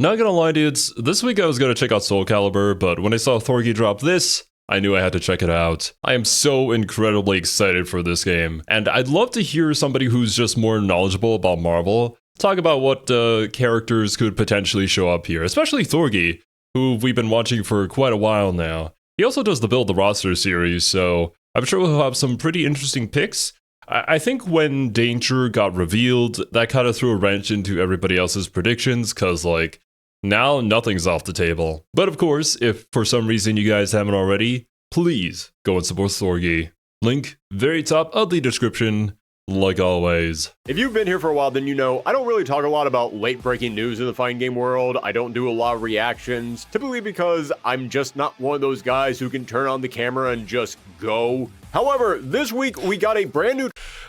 Not gonna lie, dudes, this week I was gonna check out Soul Calibur, but when I saw Thorgi drop this, I knew I had to check it out. I am so incredibly excited for this game, and I'd love to hear somebody who's just more knowledgeable about Marvel talk about what characters could potentially show up here, especially Thorgi, who we've been watching for quite a while now. He also does the Build the Roster series, so I'm sure he'll have some pretty interesting picks. I think when Danger got revealed, that kind of threw a wrench into everybody else's predictions, because, like, now nothing's off the table. But of course, if for some reason you guys haven't already, please go and support Thorgi. Link very top of the description, like always. If you've been here for a while, then you know I don't really talk a lot about late-breaking news in the fighting game world. I don't do a lot of reactions, typically because I'm just not one of those guys who can turn on the camera and just go. However, this week we got a brand new...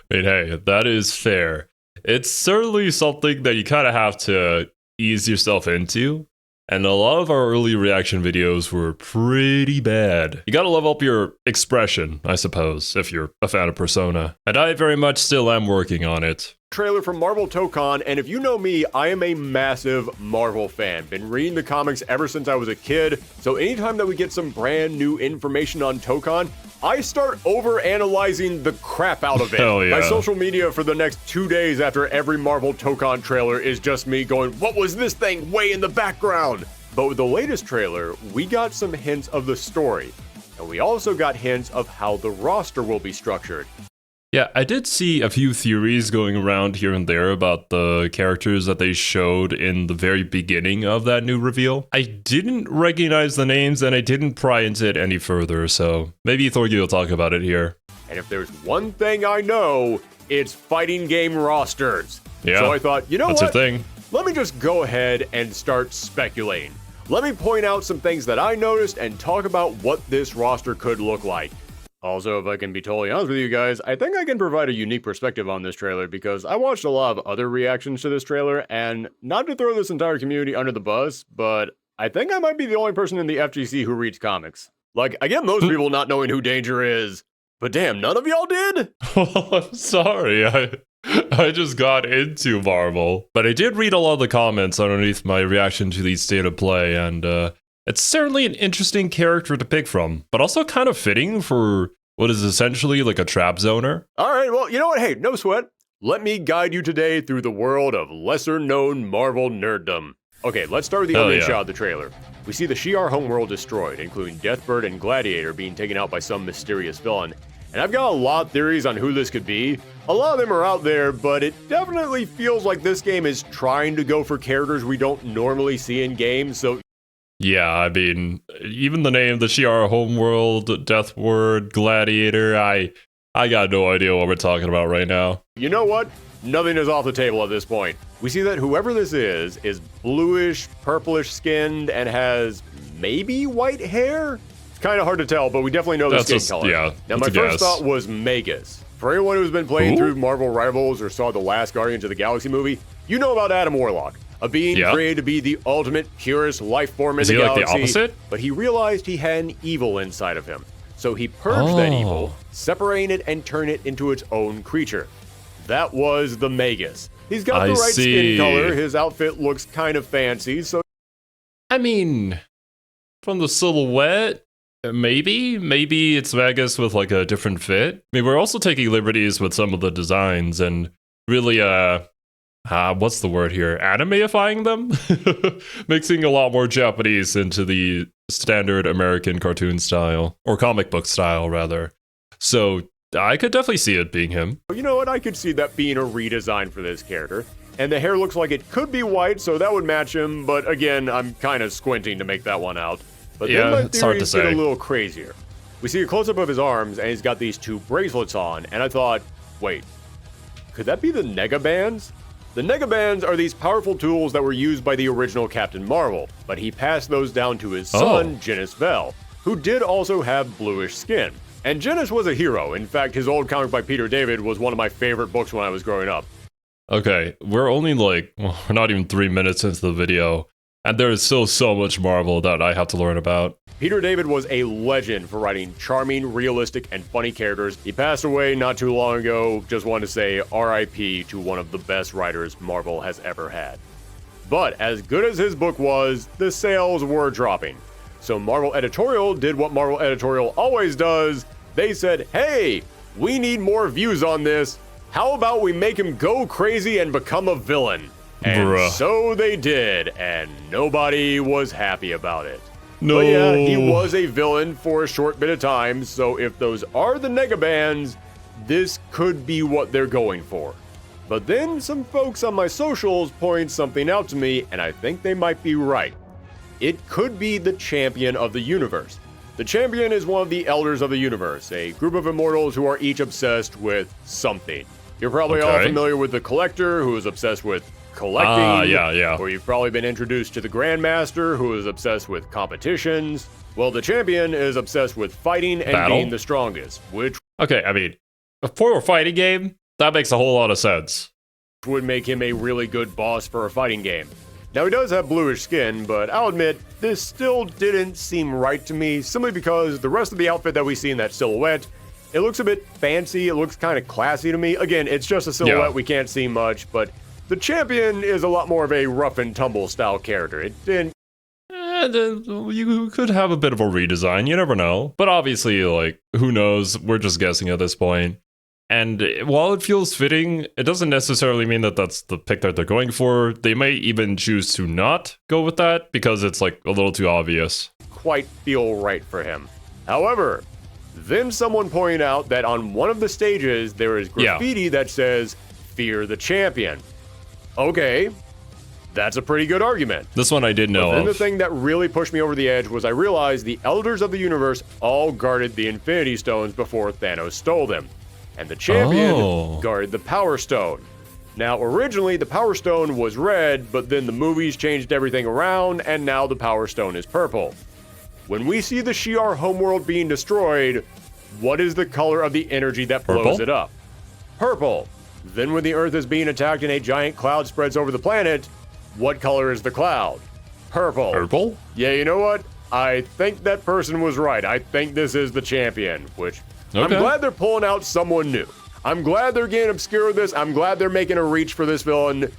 I mean, hey, that is fair. It's certainly something that you kind of have to ease yourself into, and a lot of our early reaction videos were pretty bad. You gotta level up your expression, I suppose, if you're a fan of Persona. And I very much still am working on it. Trailer from Marvel Tokon, and if you know me, I am a massive Marvel fan. Been reading the comics ever since I was a kid, so anytime that we get some brand new information on Tokon, I start over-analyzing the crap out of it. Hell yeah. My social media for the next 2 days after every Marvel Tokon trailer is just me going, what was this thing way in the background? But with the latest trailer, we got some hints of the story, and we also got hints of how the roster will be structured. Yeah, I did see a few theories going around here and there about the characters that they showed in the very beginning of that new reveal. I didn't recognize the names, and I didn't pry into it any further, so maybe Thorgi will talk about it here. And if there's one thing I know, it's fighting game rosters. Yeah, so I thought, you know that's what? your thing. Let me just go ahead and start speculating. Let me point out some things that I noticed and talk about what this roster could look like. Also, if I can be totally honest with you guys, I think I can provide a unique perspective on this trailer because I watched a lot of other reactions to this trailer, and not to throw this entire community under the bus, but I think I might be the only person in the FGC who reads comics. Like, I get most people not knowing who Danger is, but damn, none of y'all did? Oh, I'm sorry, I just got into Marvel. But I did read a lot of the comments underneath my reaction to the state of play, and it's certainly an interesting character to pick from, but also kind of fitting for what is essentially like a trap zoner. All right, well, you know what? Hey, no sweat. Let me guide you today through the world of lesser-known Marvel nerddom. Okay, let's start with the opening shot of the trailer. We see the Shi'ar homeworld destroyed, including Deathbird and Gladiator being taken out by some mysterious villain. And I've got a lot of theories on who this could be. A lot of them are out there, but it definitely feels like this game is trying to go for characters we don't normally see in games, so... Yeah, I mean, even the name, the Shi'ar homeworld, Deathword, Gladiator, I got no idea what we're talking about right now. You know what? Nothing is off the table at this point. We see that whoever this is bluish, purplish skinned, and has maybe white hair? It's kind of hard to tell, but we definitely know the skin color. Yeah, now, my first thought was Magus. For anyone who's been playing through Marvel Rivals or saw the last Guardians of the Galaxy movie, you know about Adam Warlock. A being created to be the ultimate, purest life form in the galaxy. Like the opposite? But he realized he had an evil inside of him. So he purged that evil, separating it and turned it into its own creature. That was the Magus. He's got the right skin color, his outfit looks kind of fancy, so... I mean, from the silhouette, maybe it's Magus with like a different fit. I mean, we're also taking liberties with some of the designs and really, what's the word here? Animeifying them? Mixing a lot more Japanese into the standard American cartoon style, or comic book style, rather. So I could definitely see it being him. You know what? I could see that being a redesign for this character. And the hair looks like it could be white, so that would match him. But again, I'm kind of squinting to make that one out. But then my theories get a little crazier. We see a close-up of his arms, and he's got these two bracelets on. And I thought, wait, could that be the Negabands? The Negabands are these powerful tools that were used by the original Captain Marvel, but he passed those down to his son, Genis Vell, who did also have bluish skin. And Genis was a hero. In fact, his old comic by Peter David was one of my favorite books when I was growing up. Okay, we're only we're not even 3 minutes into the video, and there is still so much Marvel that I have to learn about. Peter David was a legend for writing charming, realistic, and funny characters. He passed away not too long ago. Just wanted to say RIP to one of the best writers Marvel has ever had. But as good as his book was, the sales were dropping. So Marvel Editorial did what Marvel Editorial always does. They said, hey, we need more views on this. How about we make him go crazy and become a villain? And so they did, and nobody was happy about it. No. But yeah, he was a villain for a short bit of time, so if those are the Negabands, this could be what they're going for. But then some folks on my socials point something out to me, and I think they might be right. It could be the Champion of the Universe. The Champion is one of the Elders of the Universe, a group of immortals who are each obsessed with something. You're probably all familiar with the Collector, who is obsessed with collecting. Yeah. Or you've probably been introduced to the Grandmaster, who is obsessed with competitions. Well, the Champion is obsessed with fighting and being the strongest, which... Okay, I mean, for a fighting game, that makes a whole lot of sense. Would make him a really good boss for a fighting game. Now, he does have bluish skin, but I'll admit, this still didn't seem right to me, simply because the rest of the outfit that we see in that silhouette, it looks a bit fancy, it looks kind of classy to me. Again, it's just a silhouette, we can't see much, but the Champion is a lot more of a rough and tumble style character. It didn't... You could have a bit of a redesign, you never know. But obviously, like, who knows? We're just guessing at this point. And while it feels fitting, it doesn't necessarily mean that that's the pick that they're going for. They may even choose to not go with that because it's like a little too obvious. Quite feel right for him. However, then someone pointed out that on one of the stages there is graffiti that says, "Fear the Champion." Okay, that's a pretty good argument. This one I did know But then of. the thing that really pushed me over the edge was I realized the Elders of the Universe all guarded the Infinity Stones before Thanos stole them. And the Champion guarded the Power Stone. Now, originally, the Power Stone was red, but then the movies changed everything around, and now the Power Stone is purple. When we see the Shi'ar homeworld being destroyed, what is the color of the energy that blows it up? Purple. Then when the Earth is being attacked and a giant cloud spreads over the planet, what color is the cloud? Purple. Purple? Yeah, you know what? I think that person was right. I think this is the Champion, which... I'm glad they're pulling out someone new. I'm glad they're getting obscure with this. I'm glad they're making a reach for this villain.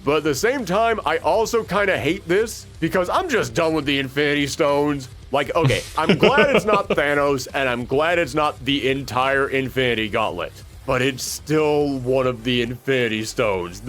But at the same time, I also kind of hate this because I'm just done with the Infinity Stones. Like, okay, I'm glad it's not Thanos, and I'm glad it's not the entire Infinity Gauntlet. But it's still one of the Infinity Stones.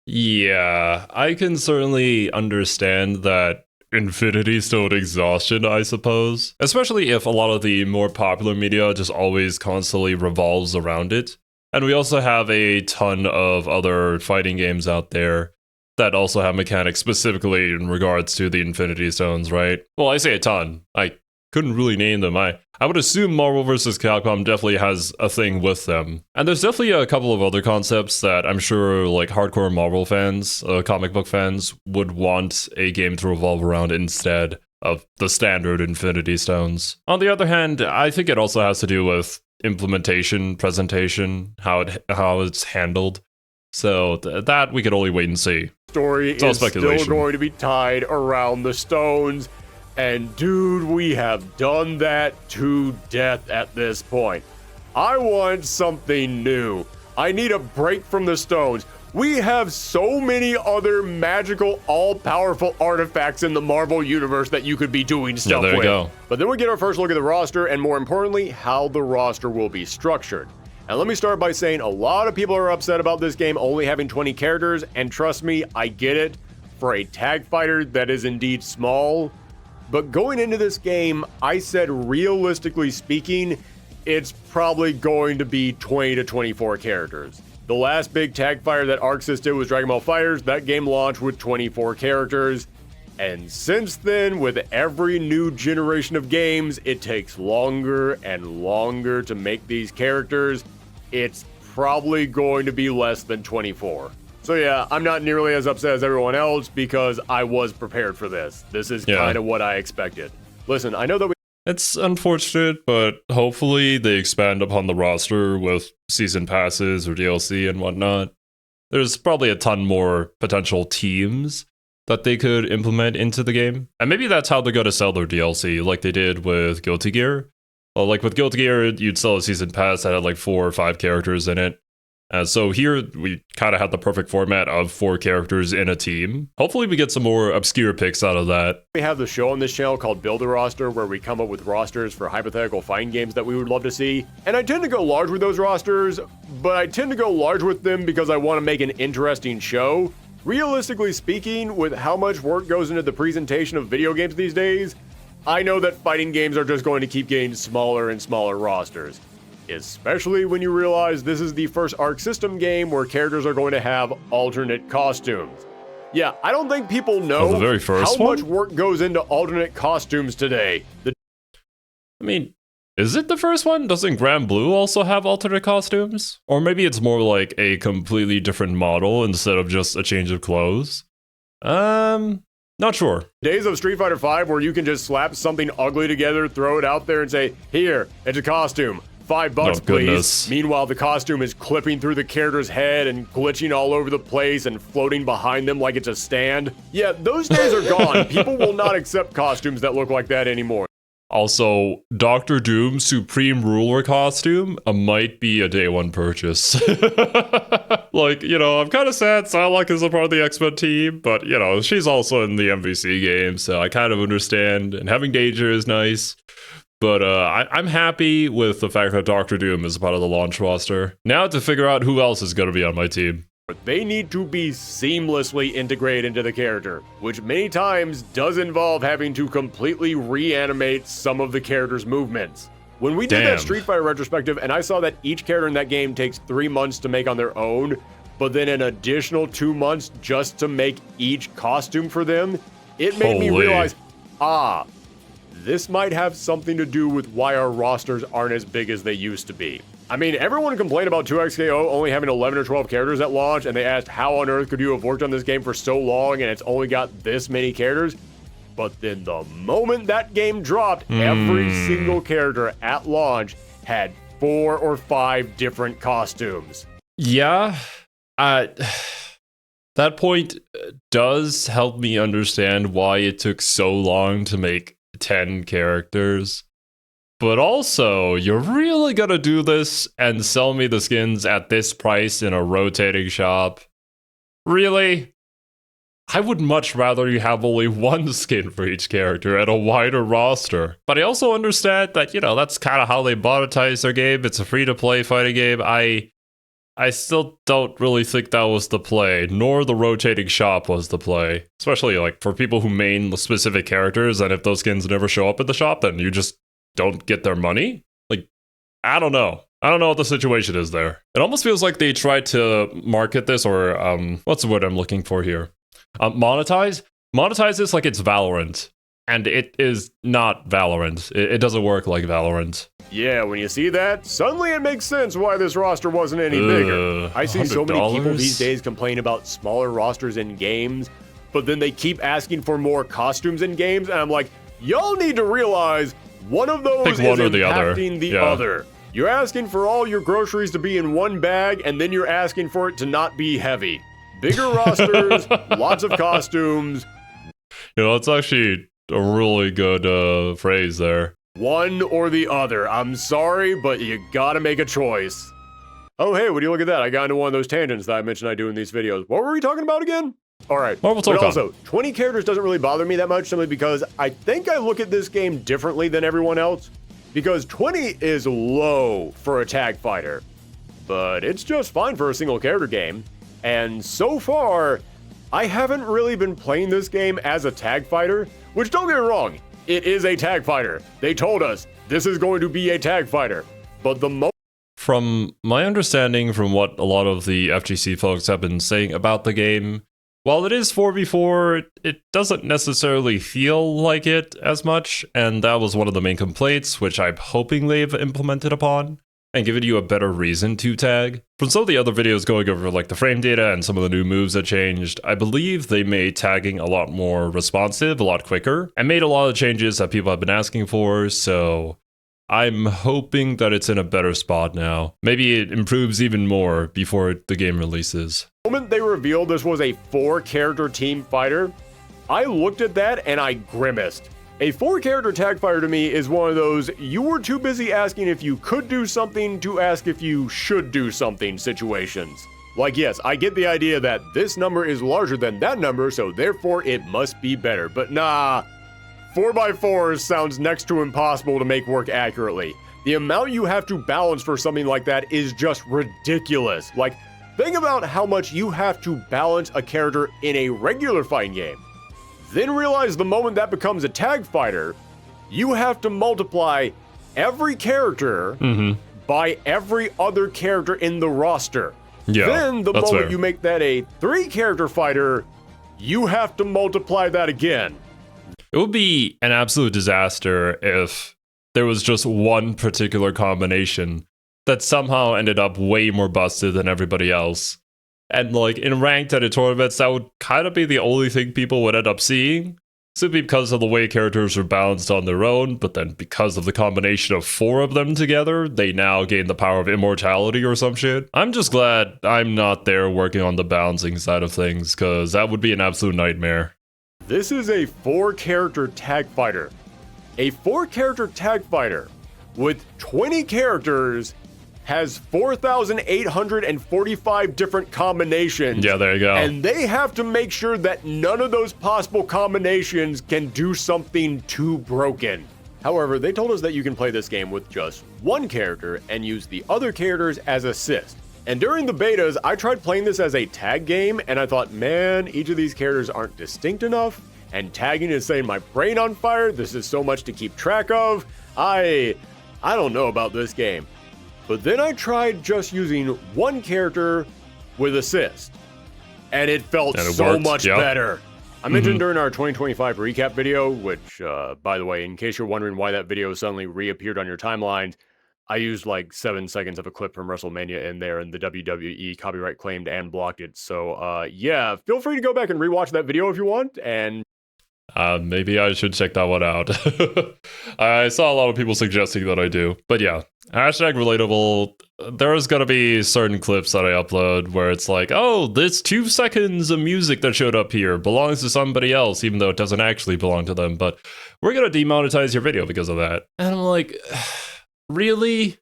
Yeah, I can certainly understand that Infinity Stone exhaustion, I suppose. Especially if a lot of the more popular media just always constantly revolves around it. And we also have a ton of other fighting games out there that also have mechanics specifically in regards to the Infinity Stones, right? Well, I say a ton. I couldn't really name them. I would assume Marvel vs. Capcom definitely has a thing with them. And there's definitely a couple of other concepts that I'm sure like hardcore Marvel fans, comic book fans, would want a game to revolve around instead of the standard Infinity Stones. On the other hand, I think it also has to do with implementation, presentation, how it's handled. So that we could only wait and see. Story is still going to be tied around the stones. And dude, we have done that to death at this point. I want something new. I need a break from the stones. We have so many other magical, all-powerful artifacts in the Marvel Universe that you could be doing stuff with. Go. But then we get our first look at the roster, and more importantly, how the roster will be structured. And let me start by saying a lot of people are upset about this game only having 20 characters, and trust me, I get it. For a tag fighter that is indeed small. But going into this game, I said realistically speaking, it's probably going to be 20 to 24 characters. The last big tag fighter that ArcSys did was Dragon Ball FighterZ. That game launched with 24 characters. And since then, with every new generation of games, it takes longer and longer to make these characters. It's probably going to be less than 24. So yeah, I'm not nearly as upset as everyone else because I was prepared for this. This is kind of what I expected. Listen, I know that it's unfortunate, but hopefully they expand upon the roster with season passes or DLC and whatnot. There's probably a ton more potential teams that they could implement into the game. And maybe that's how they're going to sell their DLC, like they did with Guilty Gear. Well, like with Guilty Gear, you'd sell a season pass that had like 4 or 5 characters in it. So here we kind of had the perfect format of 4 characters in a team. Hopefully we get some more obscure picks out of that. We have the show on this channel called Build a Roster, where we come up with rosters for hypothetical fighting games that we would love to see. And I tend to go large with those rosters, but I tend to go large with them because I want to make an interesting show. Realistically speaking, with how much work goes into the presentation of video games these days, I know that fighting games are just going to keep getting smaller and smaller rosters. Especially when you realize this is the first Arc System game where characters are going to have alternate costumes. Yeah, I don't think people know how much work goes into alternate costumes today. I mean, is it the first one? Doesn't Grand Blue also have alternate costumes? Or maybe it's more like a completely different model instead of just a change of clothes? Not sure. Days of Street Fighter V where you can just slap something ugly together, throw it out there and say, here, it's a costume. $5, please. Meanwhile, the costume is clipping through the character's head and glitching all over the place and floating behind them like it's a stand. Yeah, those days are gone. People will not accept costumes that look like that anymore. Also, Dr. Doom's Supreme Ruler costume might be a day one purchase. Like, you know, I'm kind of sad Psylocke is a part of the X-Men team, but, you know, she's also in the MVC game, so I kind of understand. And having Danger is nice. But I'm happy with the fact that Dr. Doom is a part of the launch roster. Now to figure out who else is going to be on my team. They need to be seamlessly integrated into the character, which many times does involve having to completely reanimate some of the character's movements. When we did that Street Fighter retrospective, and I saw that each character in that game takes 3 months to make on their own, but then an additional 2 months just to make each costume for them, it made me realize, this might have something to do with why our rosters aren't as big as they used to be. I mean, everyone complained about 2XKO only having 11 or 12 characters at launch, and they asked how on earth could you have worked on this game for so long and it's only got this many characters? But then the moment that game dropped, every single character at launch had 4 or 5 different costumes. Yeah, that point does help me understand why it took so long to make 10 characters. But also, you're really gonna do this and sell me the skins at this price in a rotating shop? Really? I would much rather you have only 1 skin for each character and a wider roster. But I also understand that, you know, that's kind of how they monetize their game. It's a free-to-play fighting game. I still don't really think that was the play, nor the rotating shop was the play. Especially, like, for people who main the specific characters, and if those skins never show up at the shop, then you just don't get their money? Like, I don't know. I don't know what the situation is there. It almost feels like they tried to market this, or, what's the word I'm looking for here? Monetize? Monetize this like it's Valorant. And it is not Valorant. It doesn't work like Valorant. Yeah, when you see that, suddenly it makes sense why this roster wasn't any bigger. I see so many people these days complain about smaller rosters in games, but then they keep asking for more costumes in games, and I'm like, y'all need to realize one of those is impacting the other. You're asking for all your groceries to be in one bag, and then you're asking for it to not be heavy. Bigger rosters, lots of costumes. You know, it's actually a really good phrase there. One or the other. I'm sorry, but you gotta make a choice. Oh, hey, would you look at that? I got into one of those tangents that I mentioned I do in these videos. What were we talking about again? All right. Marvel but Tokon. Also, 20 characters doesn't really bother me that much, simply because I think I look at this game differently than everyone else. Because 20 is low for a tag fighter, but it's just fine for a single character game. And so far, I haven't really been playing this game as a tag fighter, which, don't get me wrong, it is a tag fighter. They told us this is going to be a tag fighter. But from my understanding, from what a lot of the FGC folks have been saying about the game, while it is 4v4, it doesn't necessarily feel like it as much, and that was one of the main complaints, which I'm hoping they've implemented upon, and given you a better reason to tag. From some of the other videos going over like the frame data and some of the new moves that changed, I believe they made tagging a lot more responsive, a lot quicker, and made a lot of changes that people have been asking for, so I'm hoping that it's in a better spot now. Maybe it improves even more before the game releases. The moment they revealed this was a 4-character team fighter, I looked at that and I grimaced. A 4-character tag fighter to me is one of those you were too busy asking if you could do something to ask if you should do something situations. Like, yes, I get the idea that this number is larger than that number, so therefore it must be better. But nah, 4x4 sounds next to impossible to make work accurately. The amount you have to balance for something like that is just ridiculous. Like, think about how much you have to balance a character in a regular fighting game. Then realize the moment that becomes a tag fighter, you have to multiply every character by every other character in the roster. Yeah, then the moment you make that a 3-character fighter, you have to multiply that again. It would be an absolute disaster if there was just one particular combination that somehow ended up way more busted than everybody else. And like in ranked editorial events, that would kind of be the only thing people would end up seeing, simply because of the way characters are balanced on their own, but then because of the combination of 4 of them together, they now gain the power of immortality or some shit. I'm just glad I'm not there working on the balancing side of things, because that would be an absolute nightmare. This is a 4-character tag fighter. A 4-character tag fighter with 20 characters has 4,845 different combinations. Yeah, there you go. And they have to make sure that none of those possible combinations can do something too broken. However, they told us that you can play this game with just 1 character and use the other characters as assist. And during the betas, I tried playing this as a tag game, and I thought, man, each of these characters aren't distinct enough, and tagging is setting my brain on fire. This is so much to keep track of. I don't know about this game. But then I tried just using 1 character with assist, and it felt so much better. I mentioned during our 2025 recap video, which, by the way, in case you're wondering why that video suddenly reappeared on your timeline, I used like 7 seconds of a clip from WrestleMania in there, and the WWE copyright claimed and blocked it. So, yeah, feel free to go back and rewatch that video if you want, and maybe I should check that one out. I saw a lot of people suggesting that I do. But yeah, hashtag relatable. There's going to be certain clips that I upload where it's like, oh, this 2 seconds of music that showed up here belongs to somebody else, even though it doesn't actually belong to them. But we're going to demonetize your video because of that. And I'm like, really?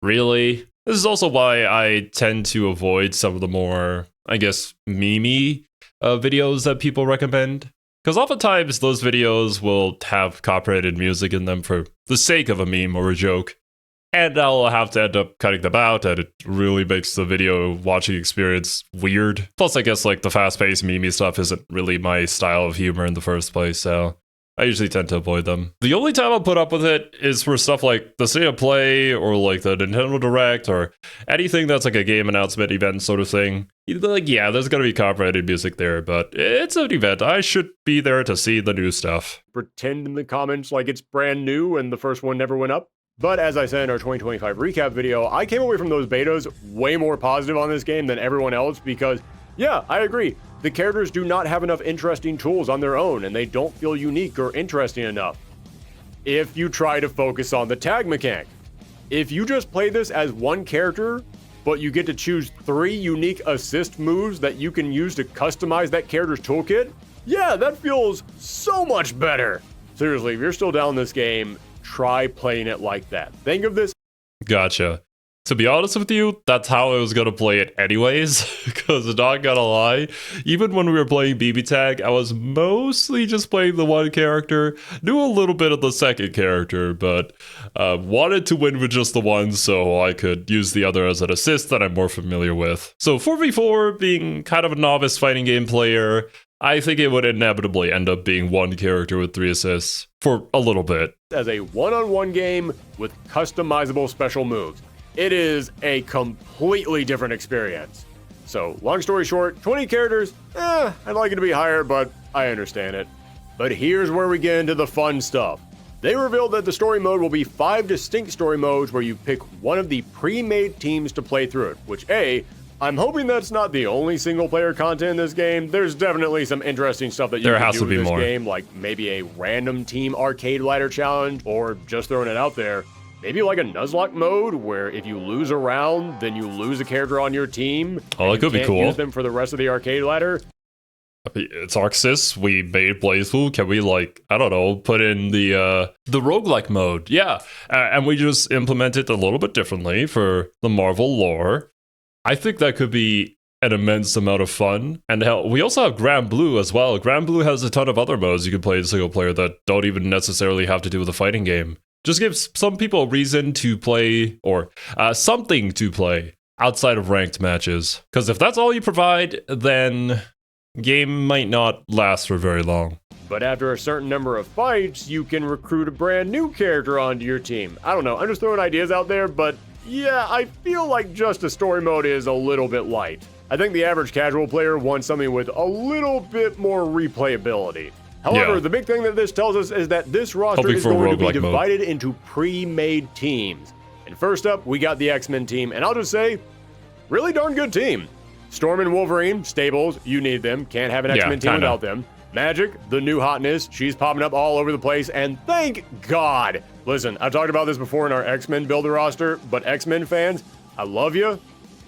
Really? This is also why I tend to avoid some of the more, I guess, meme-y videos that people recommend. Because oftentimes those videos will have copyrighted music in them for the sake of a meme or a joke. And I'll have to end up cutting them out, and it really makes the video watching experience weird. Plus, I guess like the fast-paced meme stuff isn't really my style of humor in the first place, so I usually tend to avoid them. The only time I'll put up with it is for stuff like the State of Play or like the Nintendo Direct or anything that's like a game announcement event sort of thing. Like, yeah, there's gonna be copyrighted music there, but it's an event. I should be there to see the new stuff. Pretend in the comments like it's brand new and the first one never went up. But as I said in our 2025 recap video, I came away from those betas way more positive on this game than everyone else because, yeah, I agree. The characters do not have enough interesting tools on their own, and they don't feel unique or interesting enough. If you try to focus on the tag mechanic. If you just play this as 1 character, but you get to choose 3 unique assist moves that you can use to customize that character's toolkit, yeah, that feels so much better. Seriously, if you're still down this game, try playing it like that. Think of this. Gotcha. To be honest with you, that's how I was going to play it anyways, because not gonna lie, even when we were playing BB Tag, I was mostly just playing the 1 character, knew a little bit of the 2nd character, but wanted to win with just the 1 so I could use the other as an assist that I'm more familiar with. So 4v4, being kind of a novice fighting game player, I think it would inevitably end up being 1 character with 3 assists for a little bit. As a one-on-one game with customizable special moves. It is a completely different experience. So, long story short, 20 characters, I'd like it to be higher, but I understand it. But here's where we get into the fun stuff. They revealed that the story mode will be 5 distinct story modes where you pick one of the pre-made teams to play through it, which I'm hoping that's not the only single-player content in this game. There's definitely some interesting stuff that you can do in this game, like maybe a random team arcade ladder challenge, or just throwing it out there, maybe like a Nuzlocke mode, where if you lose a round, then you lose a character on your team. Oh, that could be cool. Use them for the rest of the arcade ladder. It's Arxis, we made BlazBlue, can we, like, I don't know, put in the roguelike mode? Yeah, and we just implement it a little bit differently for the Marvel lore. I think that could be an immense amount of fun. And hell, we also have Grand Blue as well. Grand Blue has a ton of other modes you can play in single player that don't even necessarily have to do with a fighting game. Just gives some people a reason to play, or something to play outside of ranked matches. Because if that's all you provide, then game might not last for very long. But after a certain number of fights, you can recruit a brand new character onto your team. I don't know, I'm just throwing ideas out there, but yeah, I feel like just a story mode is a little bit light. I think the average casual player wants something with a little bit more replayability. However, the big thing that this tells us is that this roster is going to be divided into pre-made teams. And first up, we got the X-Men team, and I'll just say, really darn good team. Storm and Wolverine, stables, you need them. Can't have an X-Men team without them. Magic, the new hotness, she's popping up all over the place, and thank God. Listen, I've talked about this before in our X-Men builder roster, but X-Men fans, I love you,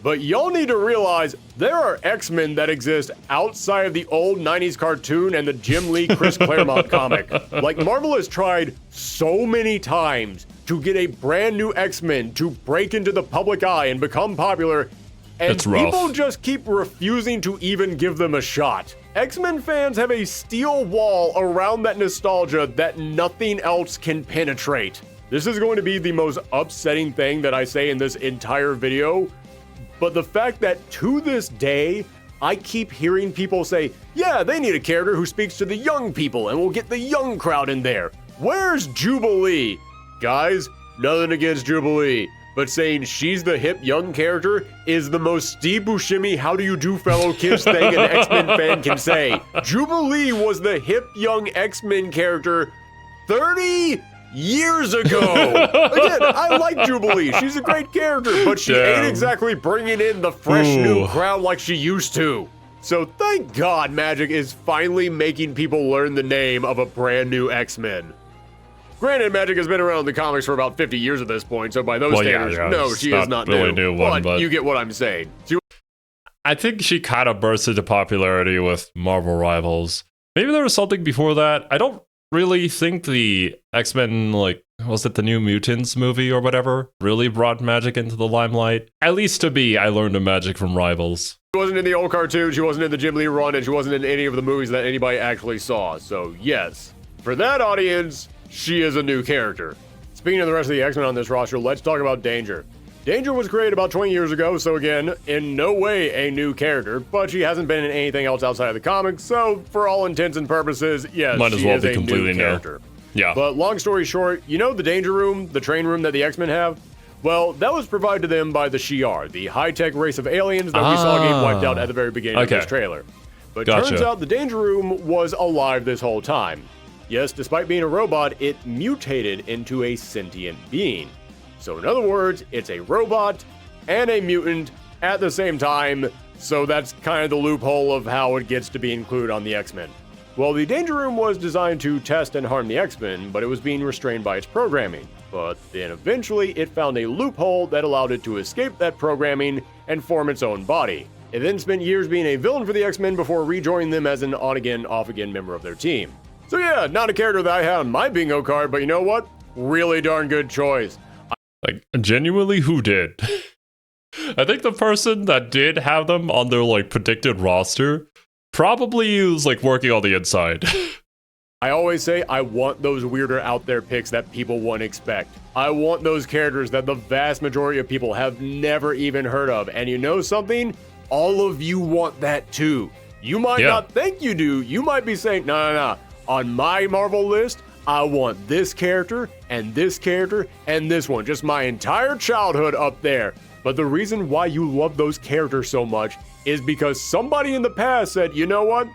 but y'all need to realize there are X-Men that exist outside of the old 90s cartoon and the Jim Lee, Chris Claremont comic. Like, Marvel has tried so many times to get a brand new X-Men to break into the public eye and become popular, and people just keep refusing to even give them a shot. X-Men fans have a steel wall around that nostalgia that nothing else can penetrate. This is going to be the most upsetting thing that I say in this entire video, but the fact that to this day, I keep hearing people say, yeah, they need a character who speaks to the young people and we'll get the young crowd in there. Where's Jubilee? Guys, nothing against Jubilee, but saying she's the hip young character is the most Steve Buscemi how do you do fellow kids thing an X-Men fan can say. Jubilee was the hip young X-Men character 30 years ago. Again, I like Jubilee. She's a great character, but she ain't exactly bringing in the fresh new crowd like she used to. So thank God Magic is finally making people learn the name of a brand new X-Men. Granted, Magic has been around in the comics for about 50 years at this point, so by those standards, no, she is not really new. But you get what I'm saying. I think she kind of burst into popularity with Marvel Rivals. Maybe there was something before that. I don't really think the X-Men, like, was it the New Mutants movie or whatever, really brought Magic into the limelight. At least to me, I learned of Magic from Rivals. She wasn't in the old cartoon, she wasn't in the Jim Lee run, and she wasn't in any of the movies that anybody actually saw. So yes, for that audience, she is a new character. Speaking of the rest of the X-Men on this roster, let's talk about Danger. Danger was created about 20 years ago, so again, in no way a new character, but she hasn't been in anything else outside of the comics, so for all intents and purposes, yes, she is a new character. Yeah. But long story short, you know the Danger Room, the train room that the X-Men have? Well, that was provided to them by the Shi'ar, the high-tech race of aliens that we saw get wiped out at the very beginning of this trailer. But turns out the Danger Room was alive this whole time. Yes, despite being a robot, it mutated into a sentient being. So in other words, it's a robot and a mutant at the same time, so that's kind of the loophole of how it gets to be included on the X-Men. Well, the Danger Room was designed to test and harm the X-Men, but it was being restrained by its programming. But then eventually, it found a loophole that allowed it to escape that programming and form its own body. It then spent years being a villain for the X-Men before rejoining them as an on-again, off-again member of their team. So yeah, not a character that I had on my bingo card, but you know what? Really darn good choice. Like, genuinely, who did? I think the person that did have them on their, like, predicted roster probably was, like, working on the inside. I always say I want those weirder out there picks that people won't expect. I want those characters that the vast majority of people have never even heard of. And you know something? All of you want that too. You might not think you do. You might be saying, no. On my Marvel list, I want this character, and this character, and this one. Just my entire childhood up there. But the reason why you love those characters so much is because somebody in the past said, you know what?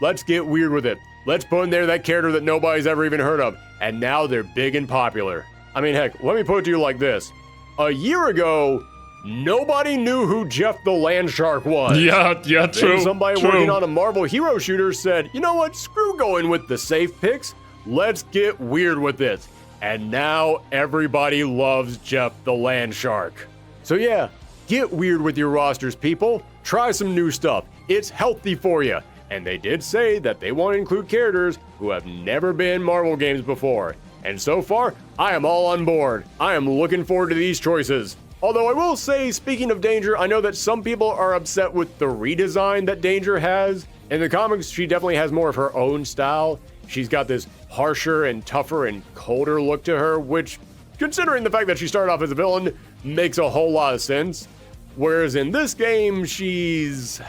Let's get weird with it. Let's put in there that character that nobody's ever even heard of. And now they're big and popular. I mean, heck, let me put it to you like this. A year ago, nobody knew who Jeff the Land Shark was. Yeah, true. Then somebody working on a Marvel hero shooter said, you know what? Screw going with the safe picks. Let's get weird with this. And now everybody loves Jeff the Land Shark. So yeah, get weird with your rosters, people. Try some new stuff. It's healthy for you. And they did say that they want to include characters who have never been in Marvel games before. And so far, I am all on board. I am looking forward to these choices. Although I will say, speaking of Danger, I know that some people are upset with the redesign that Danger has. In the comics, she definitely has more of her own style. She's got this harsher and tougher and colder look to her, which, considering the fact that she started off as a villain, makes a whole lot of sense. Whereas in this game, she's...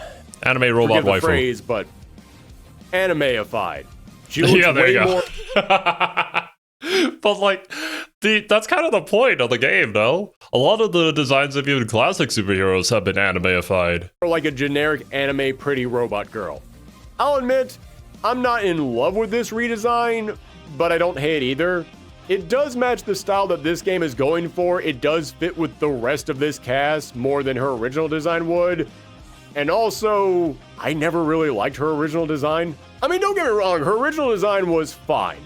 anime robot forgive the waifu. Phrase, but anime-ified. She looks way more... But like, that's kind of the point of the game, no? A lot of the designs of even classic superheroes have been anime-ified. Like a generic anime pretty robot girl. I'll admit, I'm not in love with this redesign, but I don't hate either. It does match the style that this game is going for. It does fit with the rest of this cast more than her original design would. And also, I never really liked her original design. I mean, don't get me wrong, her original design was fine.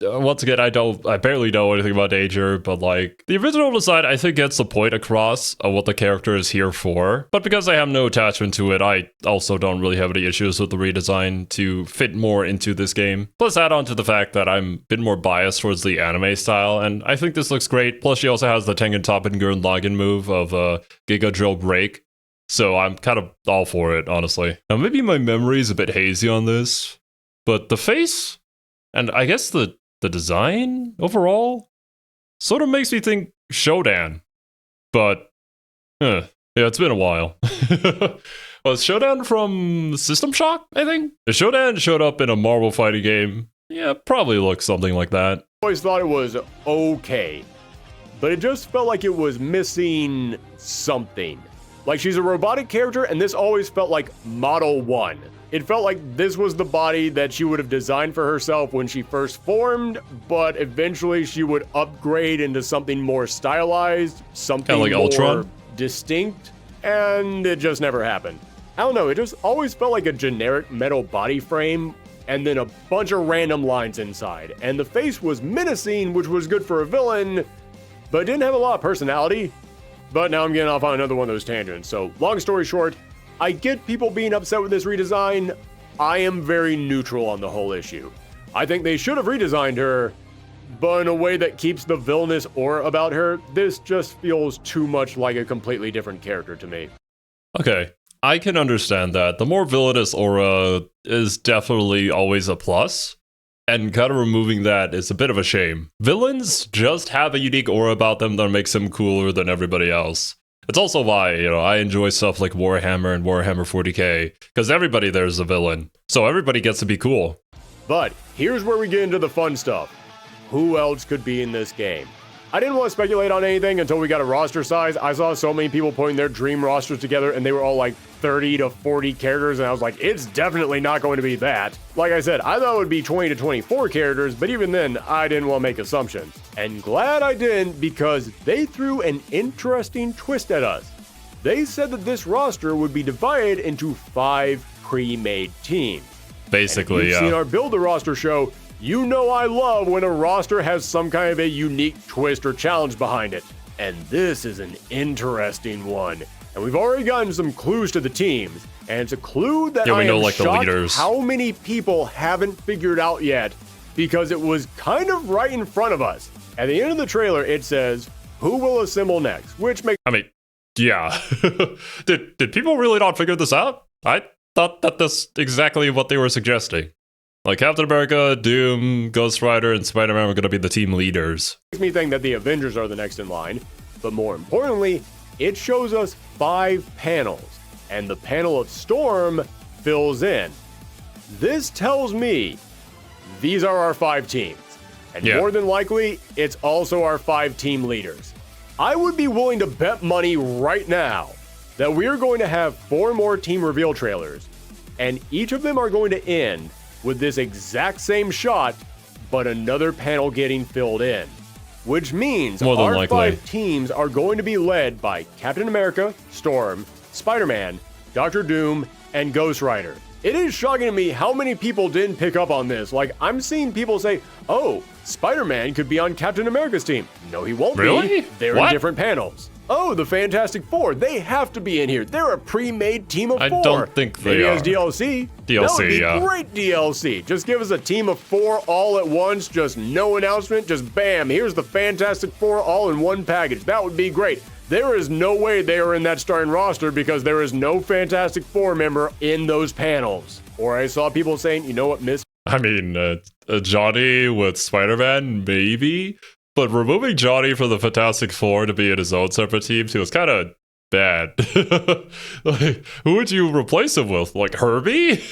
Once again, I barely know anything about Danger, but like, the original design I think gets the point across of what the character is here for. But because I have no attachment to it, I also don't really have any issues with the redesign to fit more into this game. Plus add on to the fact that I'm a bit more biased towards the anime style, and I think this looks great. Plus she also has the Tengen Toppan Gurren Lagann move of Giga Drill Break. So I'm kind of all for it, honestly. Now maybe my memory is a bit hazy on this, but the face, and I guess the design overall sort of makes me think Shodan, but yeah, it's been a while. Was Shodan from System Shock, I think? If Shodan showed up in a Marvel fighting game, yeah, probably looks something like that. I always thought it was okay, but it just felt like it was missing something. Like, she's a robotic character, and this always felt like Model 1. It felt like this was the body that she would have designed for herself when she first formed, but eventually she would upgrade into something more stylized, something like more Ultron? Distinct, and it just never happened. I don't know, it just always felt like a generic metal body frame, and then a bunch of random lines inside. And the face was menacing, which was good for a villain, but didn't have a lot of personality. But now I'm getting off on another one of those tangents. So, long story short, I get people being upset with this redesign. I am very neutral on the whole issue. I think they should have redesigned her, but in a way that keeps the villainous aura about her. This just feels too much like a completely different character to me. Okay, I can understand that. The more villainous aura is definitely always a plus, and kind of removing that is a bit of a shame. Villains just have a unique aura about them that makes them cooler than everybody else. It's also why, I enjoy stuff like Warhammer and Warhammer 40k, because everybody there is a villain, so everybody gets to be cool. But here's where we get into the fun stuff. Who else could be in this game? I didn't want to speculate on anything until we got a roster size. I saw so many people putting their dream rosters together, and they were all like 30 to 40 characters, and I was like, it's definitely not going to be that. Like I said, I thought it would be 20 to 24 characters, but even then, I didn't want to make assumptions. And glad I didn't, because they threw an interesting twist at us. They said that this roster would be divided into 5 pre-made teams. Basically, and if you've seen our Build a Roster show, you know I love when a roster has some kind of a unique twist or challenge behind it. And this is an interesting one. And we've already gotten some clues to the teams. And it's a clue that I am shocked how many people haven't figured out yet, because it was kind of right in front of us. At the end of the trailer, it says, who will assemble next? Which makes... I mean, yeah. Did people really not figure this out? I thought that that's exactly what they were suggesting. Like Captain America, Doom, Ghost Rider, and Spider-Man were going to be the team leaders. Makes me think that the Avengers are the next in line. But more importantly, it shows us 5 panels, and the panel of Storm fills in. This tells me these are our 5 teams. And more than likely, it's also our 5 team leaders. I would be willing to bet money right now that we're going to have 4 more team reveal trailers, and each of them are going to end with this exact same shot, but another panel getting filled in. Which means our 5 teams are going to be led by Captain America, Storm, Spider-Man, Doctor Doom, and Ghost Rider. It is shocking to me how many people didn't pick up on this. Like, I'm seeing people say, oh, Spider-Man could be on Captain America's team. No, he won't be. They're in different panels. Oh, the Fantastic Four. They have to be in here. They're a pre-made team of 4. I don't think they Maybe are. as DLC. DLC, that would be yeah. great DLC. Just give us a team of 4 all at once. Just no announcement. Just bam. Here's the Fantastic Four all in one package. That would be great. There is no way they are in that starting roster because there is no Fantastic Four member in those panels. Or I saw people saying, you know what, I mean, Johnny with Spider-Man, maybe? But removing Johnny from the Fantastic Four to be in his own separate team was kind of bad. Like, who would you replace him with? Like Herbie?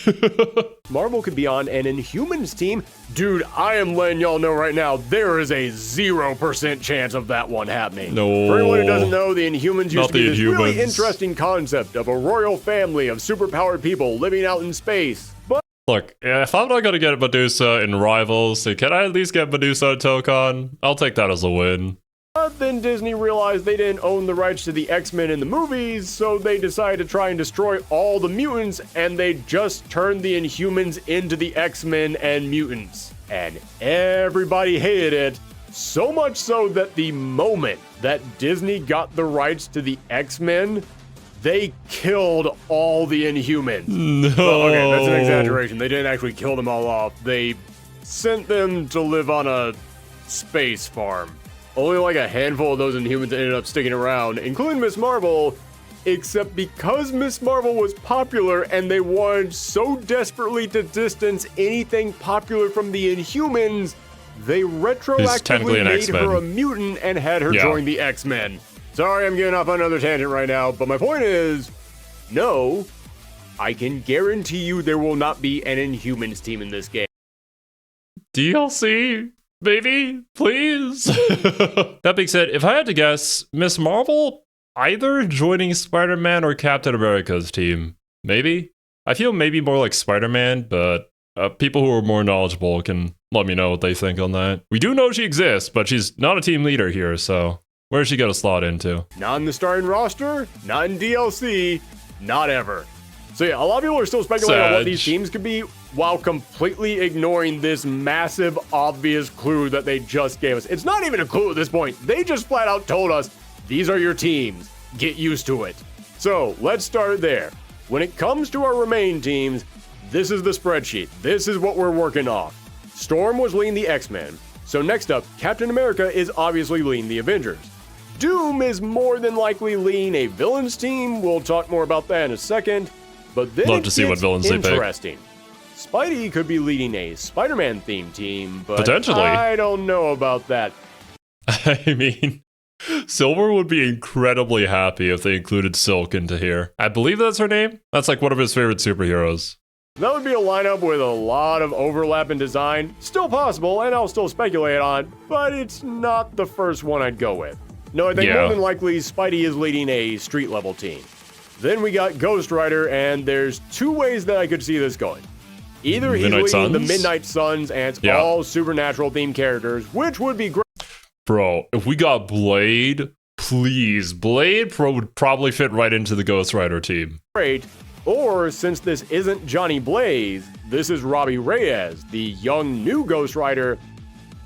Marvel could be on an Inhumans team. Dude, I am letting y'all know right now, there is a 0% chance of that one happening. No. For anyone who doesn't know, the Inhumans used to be this really Inhumans. interesting concept of a royal family of superpowered people living out in space. But Look, if I'm not going to get Medusa in Rivals, can I at least get Medusa in Tokon? I'll take that as a win. then Disney realized they didn't own the rights to the X-Men in the movies, so they decided to try and destroy all the mutants, and they just turned the Inhumans into the X-Men and mutants. And everybody hated it, so much so that the moment that Disney got the rights to the X-Men, they killed all the Inhumans. No. Well, okay, that's an exaggeration. They didn't actually kill them all off. They sent them to live on a space farm. Only like a handful of those Inhumans ended up sticking around, including Miss Marvel, except because Miss Marvel was popular and they wanted so desperately to distance anything popular from the Inhumans, they retroactively made her a mutant and had her join the X-Men. Sorry, I'm getting off on another tangent right now, but my point is, no, I can guarantee you there will not be an Inhumans team in this game. DLC, baby, please. That being said, if I had to guess, Miss Marvel either joining Spider-Man or Captain America's team. Maybe? I feel maybe more like Spider-Man, but people who are more knowledgeable can let me know what they think on that. We do know she exists, but she's not a team leader here, so where's she gonna slot into? Not in the starting roster, not in DLC, not ever. So yeah, a lot of people are still speculating on what these teams could be while completely ignoring this massive, obvious clue that they just gave us. It's not even a clue at this point. They just flat out told us, these are your teams. Get used to it. So let's start there. When it comes to our remaining teams, this is the spreadsheet. This is what we're working off. Storm was leading the X-Men. So next up, Captain America is obviously leading the Avengers. Doom is more than likely leading a villains team. We'll talk more about that in a second. But then love to see what villains they pick. Interesting. Spidey could be leading a Spider-Man themed team, but potentially. I don't know about that. I mean, Silver would be incredibly happy if they included Silk into here. I believe that's her name. That's like one of his favorite superheroes. That would be a lineup with a lot of overlap in design. Still possible, and I'll still speculate on, but it's not the first one I'd go with. No, I think more than likely Spidey is leading a street-level team. Then we got Ghost Rider, and there's two ways that I could see this going. Either he's leading the Midnight Suns, and it's all supernatural-themed characters, which would be great. Bro, if we got Blade, please. Blade would probably fit right into the Ghost Rider team. Great. Or, since this isn't Johnny Blaze, this is Robbie Reyes, the young new Ghost Rider,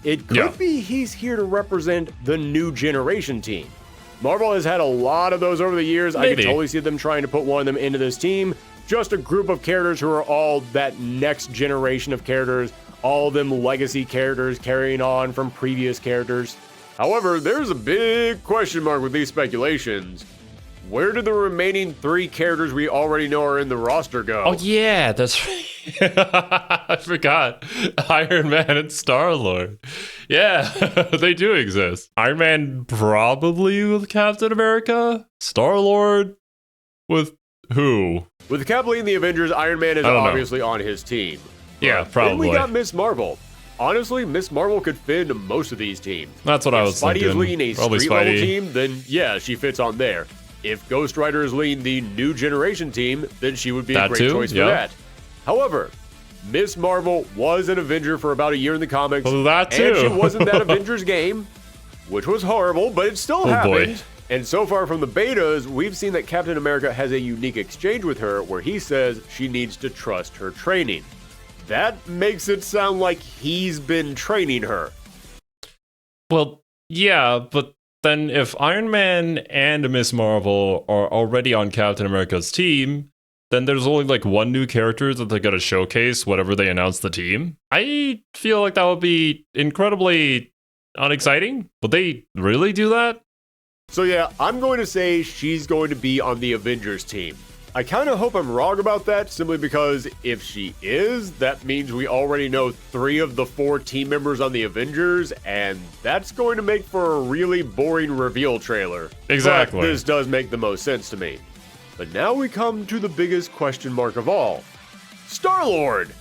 it could be he's here to represent the new generation team. Marvel has had a lot of those over the years. I could totally see them trying to put one of them into this team. Just a group of characters who are all that next generation of characters, all of them legacy characters carrying on from previous characters. However, there's a big question mark with these speculations. Where did the remaining 3 characters we already know are in the roster go? Oh yeah, that's right. I forgot. Iron Man and Star-Lord. Yeah, they do exist. Iron Man probably with Captain America? Star-Lord with who? With Cap leading the Avengers, Iron Man is obviously on his team. Yeah, probably. Then we got Miss Marvel. Honestly, Miss Marvel could fit into most of these teams. That's what I was thinking. If Spidey is leading a street-level team, then yeah, she fits on there. If Ghost Rider is leading the new generation team, then she would be a great choice for that. However, Miss Marvel was an Avenger for about a year in the comics, and she was in that Avengers game, which was horrible, but it still happened. Boy. And so far from the betas, we've seen that Captain America has a unique exchange with her where he says she needs to trust her training. That makes it sound like he's been training her. Well, yeah, but then if Iron Man and Miss Marvel are already on Captain America's team, then there's only like one new character that they're going to showcase whenever they announce the team. I feel like that would be incredibly unexciting. Would they really do that? So yeah, I'm going to say she's going to be on the Avengers team. I kind of hope I'm wrong about that, simply because if she is, that means we already know 3 of the 4 team members on the Avengers, and that's going to make for a really boring reveal trailer. Exactly. But this does make the most sense to me. But now we come to the biggest question mark of all. Star-Lord!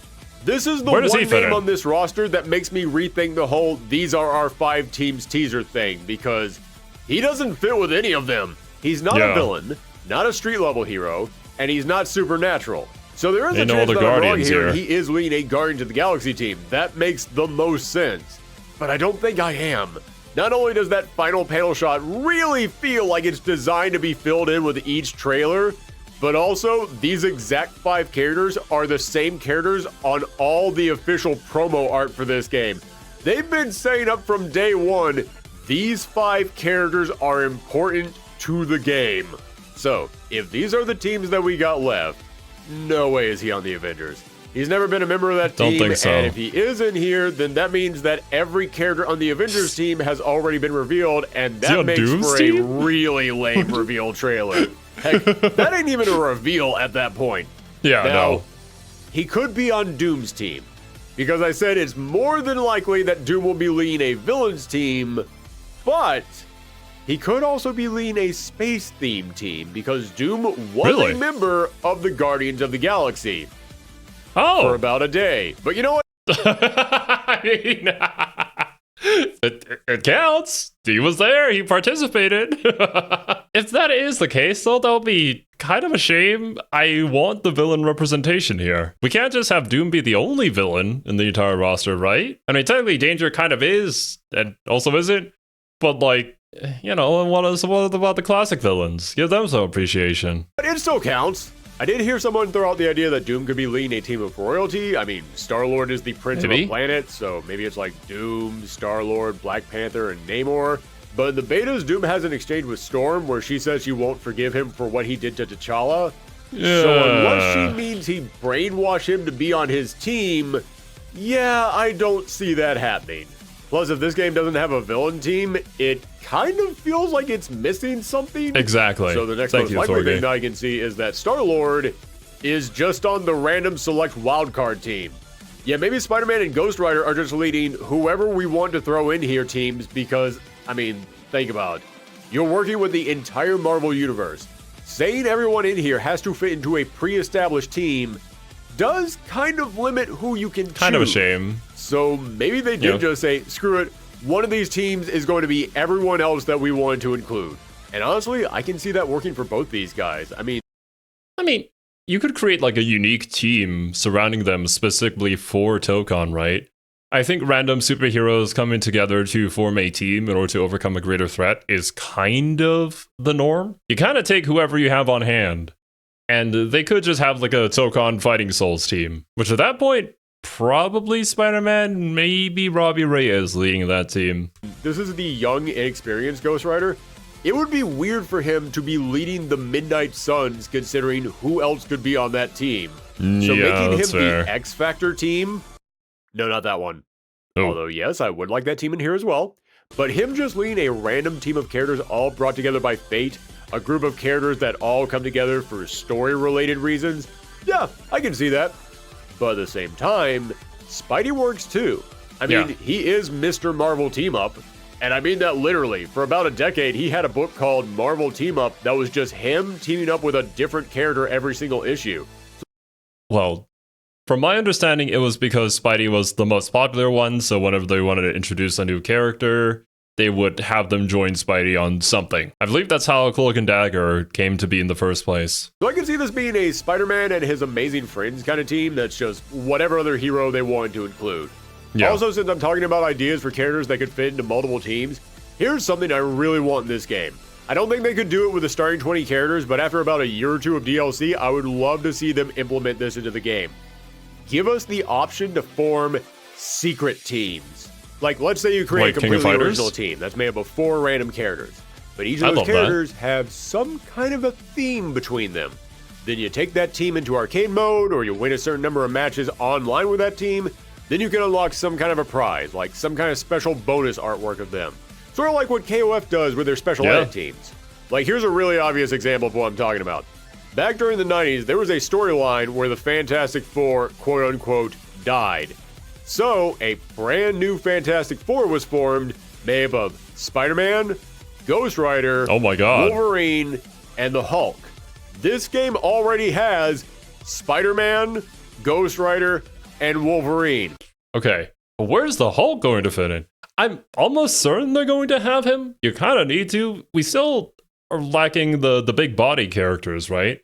This is the one name on this roster that makes me rethink the whole "these are our 5 teams" teaser thing, because he doesn't fit with any of them. He's not a villain, not a street-level hero, and he's not supernatural. So there is a chance that I'm wrong here. He is leading a Guardians of the Galaxy team. That makes the most sense. But I don't think I am. Not only does that final panel shot really feel like it's designed to be filled in with each trailer, but also these exact 5 characters are the same characters on all the official promo art for this game. They've been saying up from day one, these 5 characters are important to the game. So, if these are the teams that we got left, no way is he on the Avengers. He's never been a member of that team, Don't think so. And if he is in here, then that means that every character on the Avengers team has already been revealed, and that makes Doom's for team? a really lame reveal trailer. Heck, that ain't even a reveal at that point. Yeah, now, he could be on Doom's team, because I said it's more than likely that Doom will be leading a villain's team, but he could also be leading a space-themed team, because Doom was a member of the Guardians of the Galaxy. For about a day. But you know what? I mean, it counts. He was there. He participated. If that is the case, though, that'll be kind of a shame. I want the villain representation here. We can't just have Doom be the only villain in the entire roster, right? I mean, technically, Danger kind of is, and also isn't. But, like, you know, what about the classic villains? Give them some appreciation. But it still counts. I did hear someone throw out the idea that Doom could be leading a team of royalty. I mean, Star-Lord is the prince of a planet, so maybe it's like Doom, Star-Lord, Black Panther, and Namor. But in the betas, Doom has an exchange with Storm where she says she won't forgive him for what he did to T'Challa. Yeah. So unless she means he brainwashed him to be on his team, yeah, I don't see that happening. Plus, if this game doesn't have a villain team, it kind of feels like it's missing something. Exactly. So the next most likely thing that I can see is that Star-Lord is just on the random select wildcard team. Yeah, maybe Spider-Man and Ghost Rider are just leading whoever we want to throw in here teams because, I mean, think about it. You're working with the entire Marvel Universe. Saying everyone in here has to fit into a pre-established team does kind of limit who you can choose. Kind of a shame. So maybe they did just say, screw it, one of these teams is going to be everyone else that we wanted to include. And honestly, I can see that working for both these guys. I mean, you could create like a unique team surrounding them specifically for Tokon, right? I think random superheroes coming together to form a team in order to overcome a greater threat is kind of the norm. You kind of take whoever you have on hand. And they could just have like a Tokon Fighting Souls team, which at that point, probably Spider-Man, maybe Robbie Reyes leading that team. This is the young, inexperienced Ghost Rider. It would be weird for him to be leading the Midnight Suns, considering who else could be on that team. So making him the X Factor team? No, not that one. Although, yes, I would like that team in here as well. But him just leading a random team of characters all brought together by fate, a group of characters that all come together for story-related reasons, yeah, I can see that. But at the same time, Spidey works too. I mean, he is Mr. Marvel Team Up, and I mean that literally. For about a decade, he had a book called Marvel Team Up that was just him teaming up with a different character every single issue. Well, from my understanding, it was because Spidey was the most popular one, so whenever they wanted to introduce a new character, they would have them join Spidey on something. I believe that's how Cloak and Dagger came to be in the first place. So I can see this being a Spider-Man and his amazing friends kind of team that's just whatever other hero they wanted to include. Yeah. Also, since I'm talking about ideas for characters that could fit into multiple teams, here's something I really want in this game. I don't think they could do it with the starting 20 characters, but after about a year or two of DLC, I would love to see them implement this into the game. Give us the option to form secret teams. Like, let's say you create a completely original team that's made up of 4 random characters, but each of those characters have some kind of a theme between them. Then you take that team into arcade mode, or you win a certain number of matches online with that team, then you can unlock some kind of a prize, like some kind of special bonus artwork of them. Sort of like what KOF does with their special edit teams. Like, here's a really obvious example of what I'm talking about. Back during the 90s, there was a storyline where the Fantastic Four, quote-unquote, died. So, a brand new Fantastic Four was formed, made up of Spider-Man, Ghost Rider, Wolverine, and the Hulk. This game already has Spider-Man, Ghost Rider, and Wolverine. Okay, but where's the Hulk going to fit in? I'm almost certain they're going to have him. You kind of need to. We still are lacking the big body characters, right?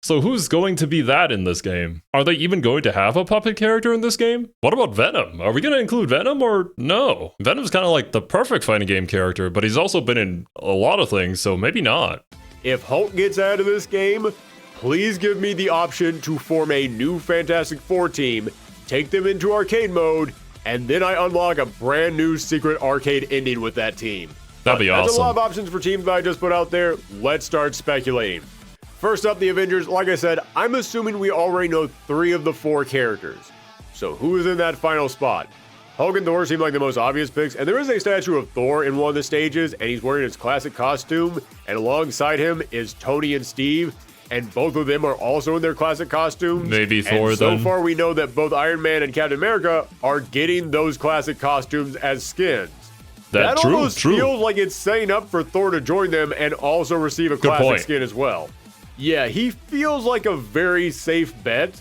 So who's going to be that in this game? Are they even going to have a puppet character in this game? What about Venom? Are we going to include Venom or no? Venom's kind of like the perfect fighting game character, but he's also been in a lot of things, so maybe not. If Hulk gets out of this game, please give me the option to form a new Fantastic Four team, take them into arcade mode, and then I unlock a brand new secret arcade ending with that team. That'd be awesome. That's a lot of options for teams that I just put out there. Let's start speculating. First up, the Avengers. Like I said, I'm assuming we already know 3 of the 4 characters. So who is in that final spot? Hulk and Thor seem like the most obvious picks, and there is a statue of Thor in one of the stages, and he's wearing his classic costume, and alongside him is Tony and Steve, and both of them are also in their classic costumes. Maybe Thor, then. So far, we know that both Iron Man and Captain America are getting those classic costumes as skins. That almost feels like it's setting up for Thor to join them and also receive a classic skin as well. Yeah, he feels like a very safe bet,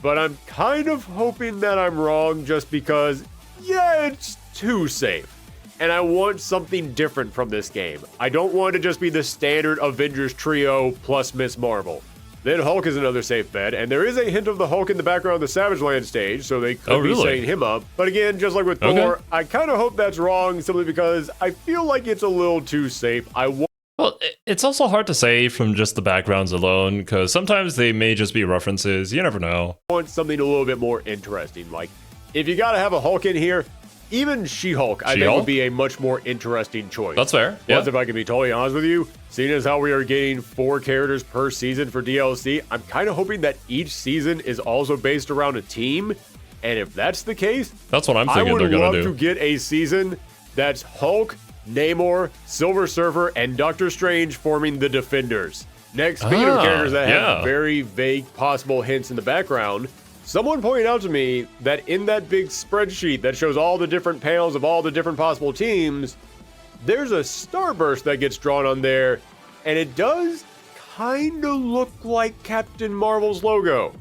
but I'm kind of hoping that I'm wrong just because, yeah, it's too safe. And I want something different from this game. I don't want to just be the standard Avengers trio plus Miss Marvel. Then Hulk is another safe bet, and there is a hint of the Hulk in the background of the Savage Land stage, so they could be setting him up. But again, just like with Thor, I kind of hope that's wrong simply because I feel like it's a little too safe. Well, it's also hard to say from just the backgrounds alone, because sometimes they may just be references. You never know. I want something a little bit more interesting. Like, if you got to have a Hulk in here, even She-Hulk, I think, would be a much more interesting choice. That's fair. Plus, if I can be totally honest with you, seeing as how we are getting 4 characters per season for DLC, I'm kind of hoping that each season is also based around a team. And if that's the case, that's what I'm thinking they're going to do. I would love to get a season that's Hulk, Namor, Silver Surfer, and Doctor Strange forming the Defenders. Next, speaking of characters that have very vague possible hints in the background, someone pointed out to me that in that big spreadsheet that shows all the different panels of all the different possible teams, there's a starburst that gets drawn on there, and it does kind of look like Captain Marvel's logo.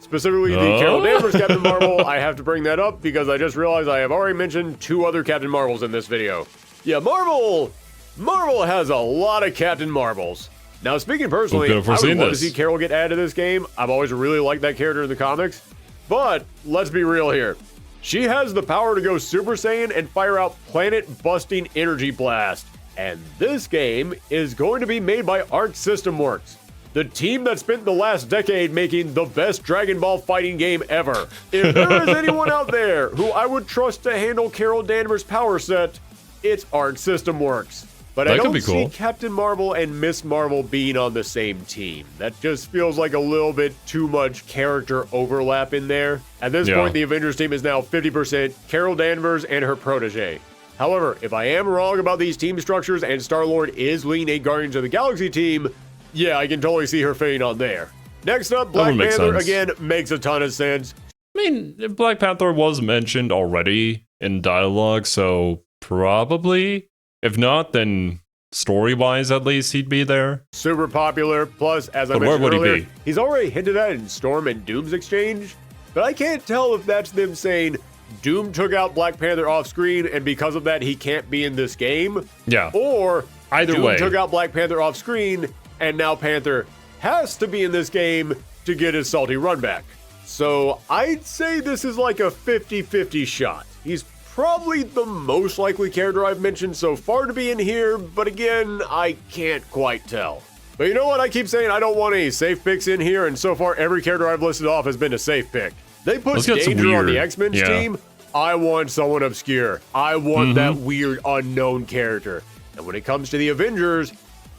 Specifically, the Carol Danvers Captain Marvel. I have to bring that up because I just realized I have already mentioned 2 other Captain Marvels in this video. Yeah, Marvel has a lot of Captain Marvels. Now, speaking personally, I would love to see Carol get added to this game. I've always really liked that character in the comics. But let's be real here. She has the power to go Super Saiyan and fire out planet-busting energy blast. And this game is going to be made by Arc System Works, the team that spent the last decade making the best Dragon Ball fighting game ever. If there is anyone out there who I would trust to handle Carol Danvers' power set, it's Arc System Works. But I don't see Captain Marvel and Miss Marvel being on the same team. That just feels like a little bit too much character overlap in there. At this point, the Avengers team is now 50% Carol Danvers and her protege. However, if I am wrong about these team structures and Star-Lord is leading a Guardians of the Galaxy team, yeah, I can totally see her fitting on there. Next up, Black Panther, again, makes a ton of sense. I mean, Black Panther was mentioned already in dialogue, so probably. If not, then story-wise, at least, he'd be there. Super popular. Plus, as I mentioned earlier, he's already hinted at in Storm and Doom's exchange. But I can't tell if that's them saying Doom took out Black Panther off screen, and because of that, he can't be in this game. Yeah. Or either way, Doom took out Black Panther off screen, and now Panther has to be in this game to get his salty run back. So I'd say this is like a 50-50 shot. He's probably the most likely character I've mentioned so far to be in here, but again, I can't quite tell. But you know what? I keep saying I don't want any safe picks in here, and so far every character I've listed off has been a safe pick. They put Danger on the X-Men's team. I want someone obscure. I want that weird unknown character. And when it comes to the Avengers,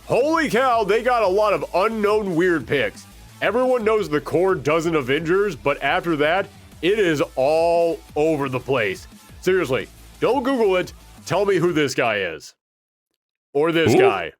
holy cow, they got a lot of unknown weird picks. Everyone knows the core dozen Avengers, but after that, it is all over the place. Seriously, don't Google it. Tell me who this guy is. Or this guy.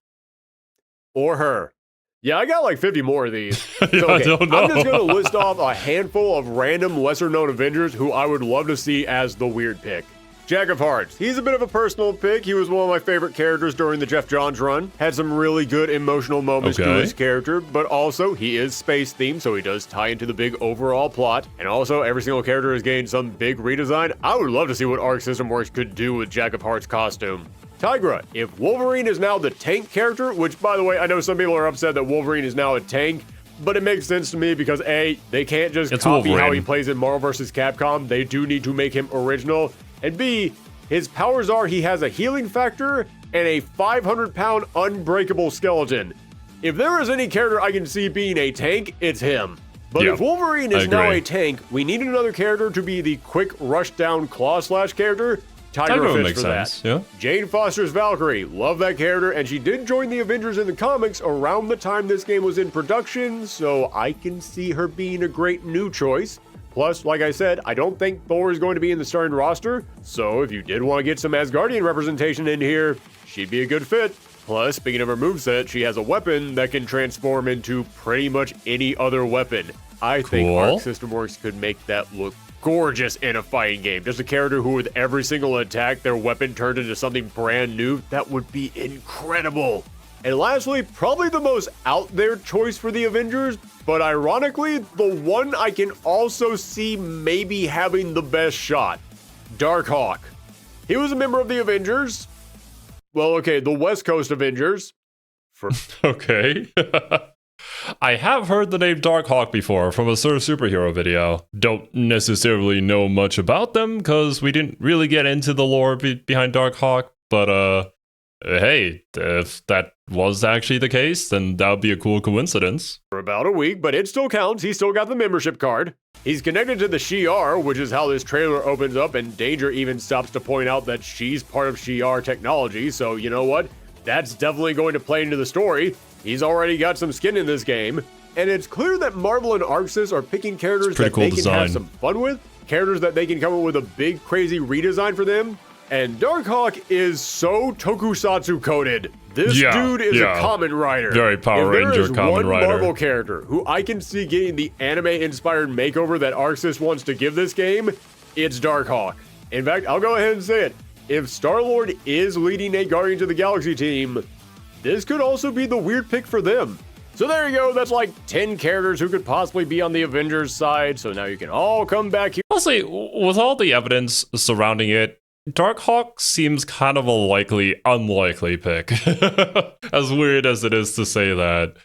Or her. Yeah, I got like 50 more of these. So, I don't know. I'm just going to list off a handful of random lesser-known Avengers who I would love to see as the weird pick. Jack of Hearts. He's a bit of a personal pick. He was one of my favorite characters during the Jeff Johns run. Had some really good emotional moments to his character, but also he is space-themed, so he does tie into the big overall plot. And also, every single character has gained some big redesign. I would love to see what Arc System Works could do with Jack of Hearts' costume. Tigra. If Wolverine is now the tank character, which, by the way, I know some people are upset that Wolverine is now a tank, but it makes sense to me because A, they can't just copy how he plays in Marvel vs. Capcom. They do need to make him original. And B, his powers are he has a healing factor and a 500-pound unbreakable skeleton. If there is any character I can see being a tank, it's him. But if Wolverine is now a tank, we need another character to be the quick rush down claw slash character. Tigra fits for that. Yeah. Jane Foster's Valkyrie. Love that character, and she did join the Avengers in the comics around the time this game was in production, so I can see her being a great new choice. Plus, like I said, I don't think Thor is going to be in the starting roster, so if you did want to get some Asgardian representation in here, she'd be a good fit. Plus, speaking of her moveset, she has a weapon that can transform into pretty much any other weapon. I think Arc System Works could make that look gorgeous in a fighting game. Just a character who with every single attack, their weapon turned into something brand new. That would be incredible. And lastly, probably the most out there choice for the Avengers, but ironically, the one I can also see maybe having the best shot. Darkhawk. He was a member of the Avengers. Well, okay, the West Coast Avengers. Okay. I have heard the name Darkhawk before from a Sir Superhero video. Don't necessarily know much about them because we didn't really get into the lore behind Darkhawk, but hey, if that was actually the case, then that would be a cool coincidence. For about a week, but it still counts. He's still got the membership card. He's connected to the Shi'ar, which is how this trailer opens up, and Danger even stops to point out that she's part of Shi'ar technology, so you know what? That's definitely going to play into the story. He's already got some skin in this game, and it's clear that Marvel and ArcSys are picking characters that they can have some fun with, characters that they can come up with a big, crazy redesign for them, and Darkhawk is so tokusatsu coded. This dude is a Kamen Rider. Very Power Ranger Kamen Rider. If there is one Marvel character who I can see getting the anime-inspired makeover that ArcSys wants to give this game, it's Darkhawk. In fact, I'll go ahead and say it. If Star-Lord is leading a Guardians of the Galaxy team, this could also be the weird pick for them. So there you go, that's like 10 characters who could possibly be on the Avengers side, so now you can all come back here. Honestly, with all the evidence surrounding it, Darkhawk seems kind of a unlikely pick. As weird as it is to say that.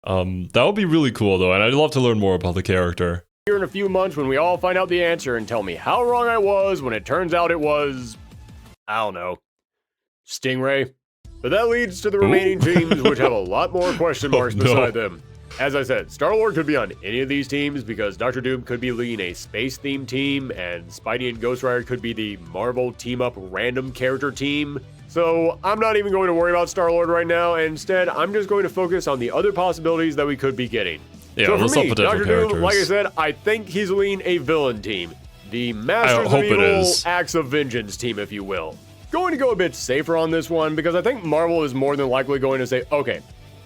That would be really cool though, and I'd love to learn more about the character. Here in a few months when we all find out the answer and tell me how wrong I was when it turns out it was, I don't know, Stingray. But that leads to the remaining teams, which have a lot more question marks beside them. As I said, Star-Lord could be on any of these teams because Doctor Doom could be leading a space-themed team, and Spidey and Ghost Rider could be the Marvel team-up random character team. So I'm not even going to worry about Star-Lord right now, and instead I'm just going to focus on the other possibilities that we could be getting. Yeah, so for me, Doctor Doom, like I said, I think he's leading a villain team. The Masters of Evil, Acts of Vengeance team, if you will. Going to go a bit safer on this one because I think Marvel is more than likely going to say, okay,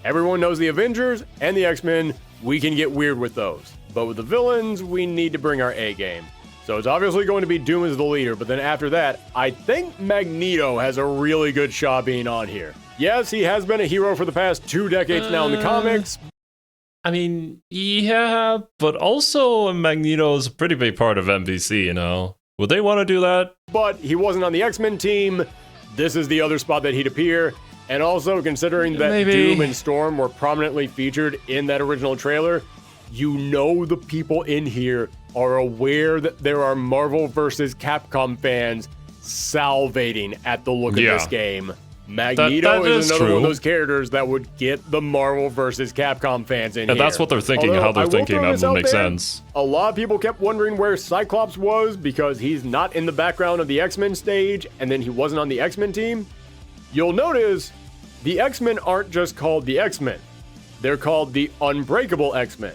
everyone knows the Avengers and the X-Men, we can get weird with those. But with the villains, we need to bring our A game. So it's obviously going to be Doom as the leader, but then after that, I think Magneto has a really good shot being on here. Yes, he has been a hero for the past 2 decades now in the comics. I mean, yeah, but also Magneto is a pretty big part of MVC, you know? Would they want to do that? But he wasn't on the X-Men team. This is the other spot that he'd appear. And also, considering that Doom and Storm were prominently featured in that original trailer, you know the people in here are aware that there are Marvel vs. Capcom fans salivating at the look of this game. Magneto is another one of those characters that would get the Marvel vs. Capcom fans in here. And that's what they're thinking, how they're thinking, that would make sense. A lot of people kept wondering where Cyclops was because he's not in the background of the X-Men stage, and then he wasn't on the X-Men team. You'll notice the X-Men aren't just called the X-Men. They're called the Unbreakable X-Men.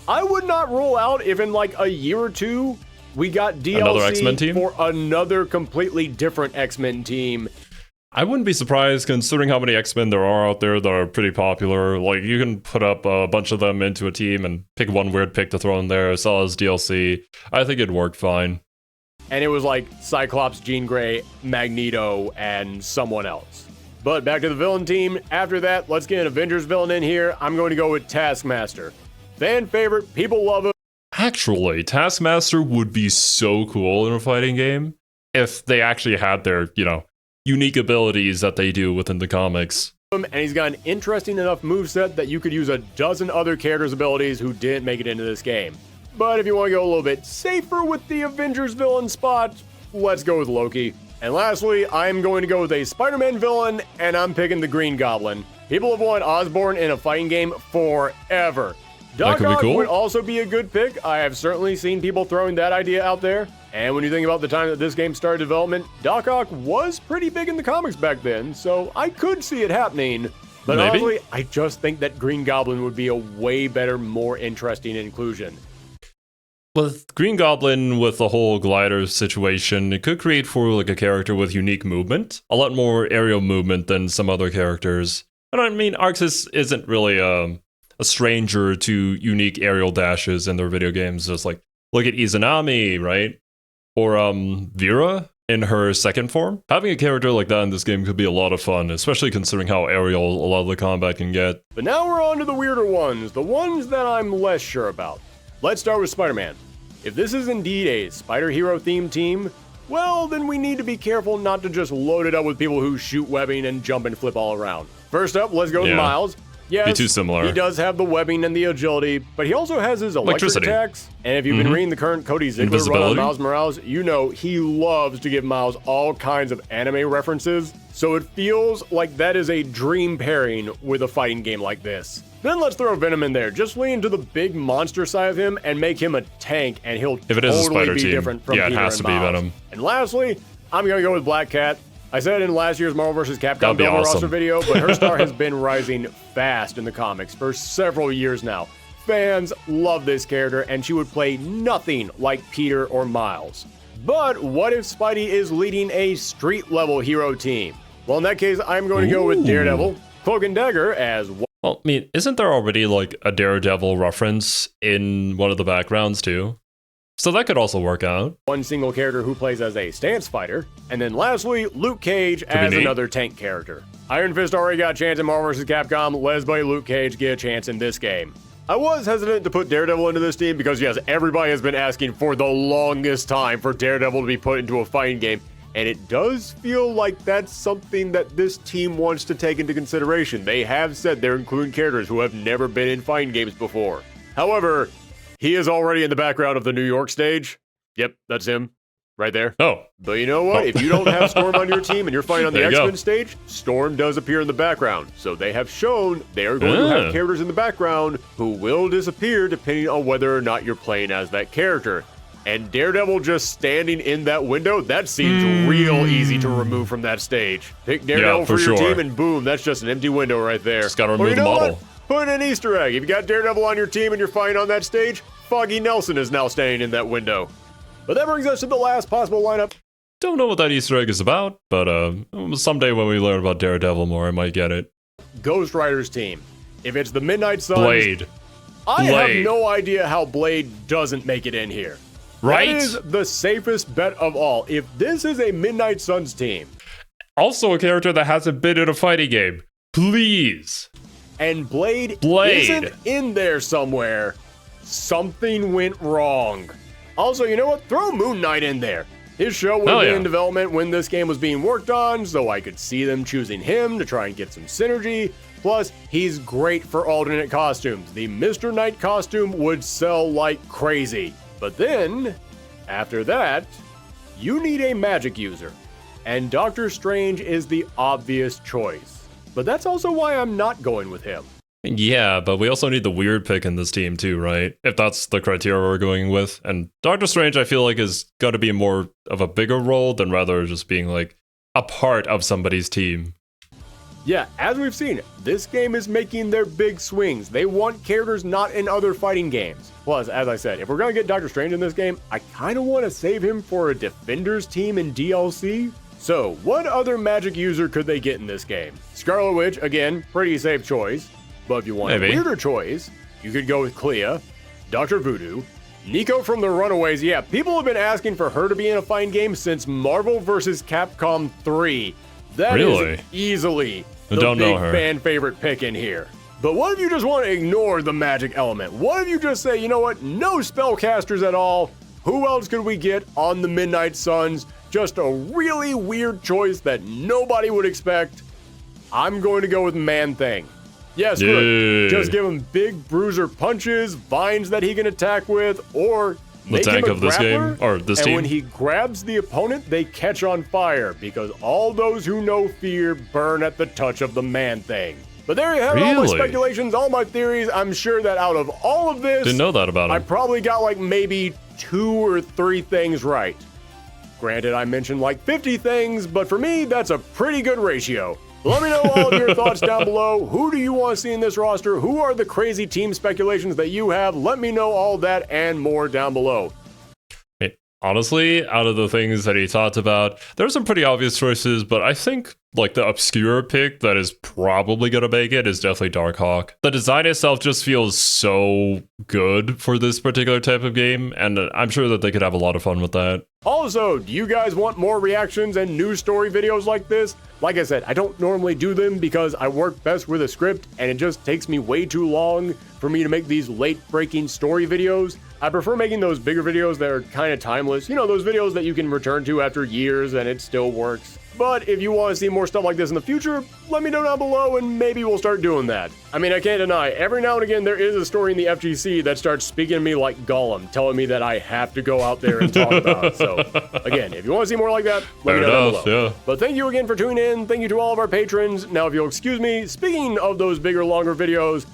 I would not rule out if in like a year or two, we got DLC for another completely different X-Men team. I wouldn't be surprised considering how many X-Men there are out there that are pretty popular. Like, you can put up a bunch of them into a team and pick one weird pick to throw in there, sell as DLC. I think it'd work fine. And it was like Cyclops, Jean Grey, Magneto, and someone else. But back to the villain team. After that, let's get an Avengers villain in here. I'm going to go with Taskmaster. Fan favorite, people love him. Actually, Taskmaster would be so cool in a fighting game if they actually had their, unique abilities that they do within the comics. And he's got an interesting enough moveset that you could use a dozen other characters' abilities who didn't make it into this game. But if you want to go a little bit safer with the Avengers villain spot, let's go with Loki. And lastly, I'm going to go with a Spider-Man villain, and I'm picking the Green Goblin. People have wanted Osborn in a fighting game forever. Doc Ock would also be a good pick. I have certainly seen people throwing that idea out there. And when you think about the time that this game started development, Doc Ock was pretty big in the comics back then, so I could see it happening. But honestly, I just think that Green Goblin would be a way better, more interesting inclusion. With Green Goblin, with the whole glider situation, it could create for like a character with unique movement. A lot more aerial movement than some other characters. And I mean, Arxis isn't really a stranger to unique aerial dashes in their video games. Just like, look at Izanami, right? Or Vera in her second form. Having a character like that in this game could be a lot of fun, especially considering how aerial a lot of the combat can get. But now we're on to the weirder ones, the ones that I'm less sure about. Let's start with Spider-Man. If this is indeed a spider hero themed team, well, then we need to be careful not to just load it up with people who shoot webbing and jump and flip all around. First up, let's go with Miles. Yes, be too similar. He does have the webbing and the agility, but he also has his electric attacks. And if you've been reading the current Cody Ziegler run on Miles Morales, you know he loves to give Miles all kinds of anime references. So it feels like that is a dream pairing with a fighting game like this. Then let's throw Venom in there. Just lean into the big monster side of him and make him a tank, and he'll totally be different from Peter and Miles. Yeah, it has to be Venom. And lastly, I'm going to go with Black Cat. I said in last year's Marvel vs. Capcom Build roster video, but her star has been rising fast in the comics for several years now. Fans love this character, and she would play nothing like Peter or Miles. But what if Spidey is leading a street-level hero team? Well, in that case, I'm going to go with Daredevil, Cloak and Dagger as well. Well, I mean, isn't there already like a Daredevil reference in one of the backgrounds too? So that could also work out. One single character who plays as a stance fighter. And then lastly, Luke Cage as another tank character. Iron Fist already got a chance in Marvel vs. Capcom. Let's play Luke Cage get a chance in this game. I was hesitant to put Daredevil into this team because, yes, everybody has been asking for the longest time for Daredevil to be put into a fighting game. And it does feel like that's something that this team wants to take into consideration. They have said they're including characters who have never been in fighting games before. However, he is already in the background of the New York stage. Yep, that's him. Right there. Oh. But you know what? If you don't have Storm on your team and you're fighting on the X-Men stage, Storm does appear in the background. So they have shown they are going to have characters in the background who will disappear depending on whether or not you're playing as that character. And Daredevil just standing in that window, that seems real easy to remove from that stage. Pick Daredevil for your team and boom, that's just an empty window right there. Just gotta remove the model. Put an Easter egg. If you got Daredevil on your team and you're fighting on that stage, Foggy Nelson is now staying in that window. But that brings us to the last possible lineup. Don't know what that Easter egg is about, but someday when we learn about Daredevil more, I might get it. Ghost Rider's team. If it's the Midnight Suns, Blade. I have no idea how Blade doesn't make it in here. Right? That is the safest bet of all. If this is a Midnight Suns team. Also a character that hasn't been in a fighting game. Please. And Blade isn't in there somewhere. Something went wrong. Also, you know what? Throw Moon Knight in there. His show was in development when this game was being worked on, so I could see them choosing him to try and get some synergy. Plus, he's great for alternate costumes. The Mr. Knight costume would sell like crazy. But then, after that, you need a magic user. and Doctor Strange is the obvious choice. But that's also why I'm not going with him. Yeah, but we also need the weird pick in this team too, right? If that's the criteria we're going with. And Doctor Strange, I feel like, is got to be more of a bigger role than rather just being like a part of somebody's team. Yeah, as we've seen, this game is making their big swings. They want characters not in other fighting games. Plus, as I said, if we're going to get Doctor Strange in this game, I kind of want to save him for a Defenders team in DLC. So, what other magic user could they get in this game? Scarlet Witch, again, pretty safe choice. But if you want a weirder choice, you could go with Clea, Dr. Voodoo, Nico from the Runaways. Yeah, people have been asking for her to be in a fighting game since Marvel vs. Capcom 3. That is easily the big fan favorite pick in here. But what if you just want to ignore the magic element? What if you just say, you know what, no spellcasters at all? Who else could we get on the Midnight Suns? Just a really weird choice that nobody would expect. I'm going to go with Man-Thing. Yes, good. Just give him big bruiser punches, vines that he can attack with, or make him a grappler, this game, or this team. And when he grabs the opponent, they catch on fire, because all those who know fear burn at the touch of the Man-Thing. But there you have it, all my speculations, all my theories. I'm sure that out of all of this, didn't know that about him. I probably got like maybe 2 or 3 things right. Granted, I mentioned like 50 things, but for me, that's a pretty good ratio. Let me know all of your thoughts down below. Who do you want to see in this roster? Who are the crazy team speculations that you have? Let me know all that and more down below. Honestly, out of the things that he talked about, there's some pretty obvious choices, but I think like the obscure pick that is probably going to make it is definitely Darkhawk. The design itself just feels so good for this particular type of game, and I'm sure that they could have a lot of fun with that. Also, do you guys want more reactions and news story videos like this? Like I said, I don't normally do them because I work best with a script and it just takes me way too long for me to make these late-breaking story videos. I prefer making those bigger videos that are kind of timeless. You know, those videos that you can return to after years and it still works. But if you want to see more stuff like this in the future, let me know down below and maybe we'll start doing that. I mean, I can't deny, every now and again there is a story in the FGC that starts speaking to me like Gollum, telling me that I have to go out there and talk about it. So, again, if you want to see more like that, let me know down below. Yeah. But thank you again for tuning in. Thank you to all of our patrons. Now, if you'll excuse me, speaking of those bigger, longer videos,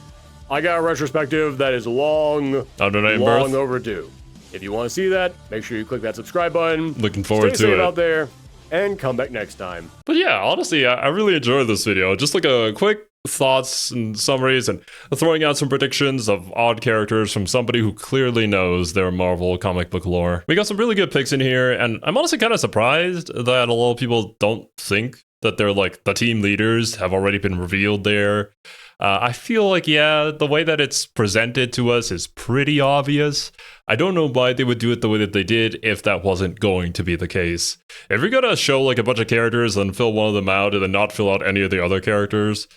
I got a retrospective that is long overdue. If you want to see that, make sure you click that subscribe button. Looking forward to it. Stay safe out there, and come back next time. But yeah, honestly, I really enjoyed this video. Just like a quick thoughts and summaries and throwing out some predictions of odd characters from somebody who clearly knows their Marvel comic book lore. We got some really good picks in here, and I'm honestly kind of surprised that a lot of people don't think that they're like the team leaders have already been revealed there. I feel like, yeah, the way that it's presented to us is pretty obvious. I don't know why they would do it the way that they did if that wasn't going to be the case. If you're gonna show like a bunch of characters and fill one of them out and then not fill out any of the other characters,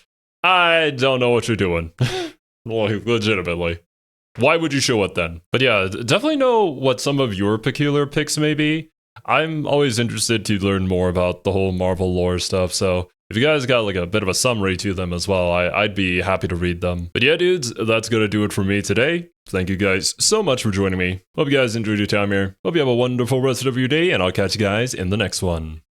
I don't know what you're doing. Like, legitimately. Why would you show it then? But yeah, definitely know what some of your peculiar picks may be. I'm always interested to learn more about the whole Marvel lore stuff, so if you guys got like a bit of a summary to them as well, I'd be happy to read them. But yeah, dudes, that's gonna do it for me today. Thank you guys so much for joining me. Hope you guys enjoyed your time here. Hope you have a wonderful rest of your day, and I'll catch you guys in the next one.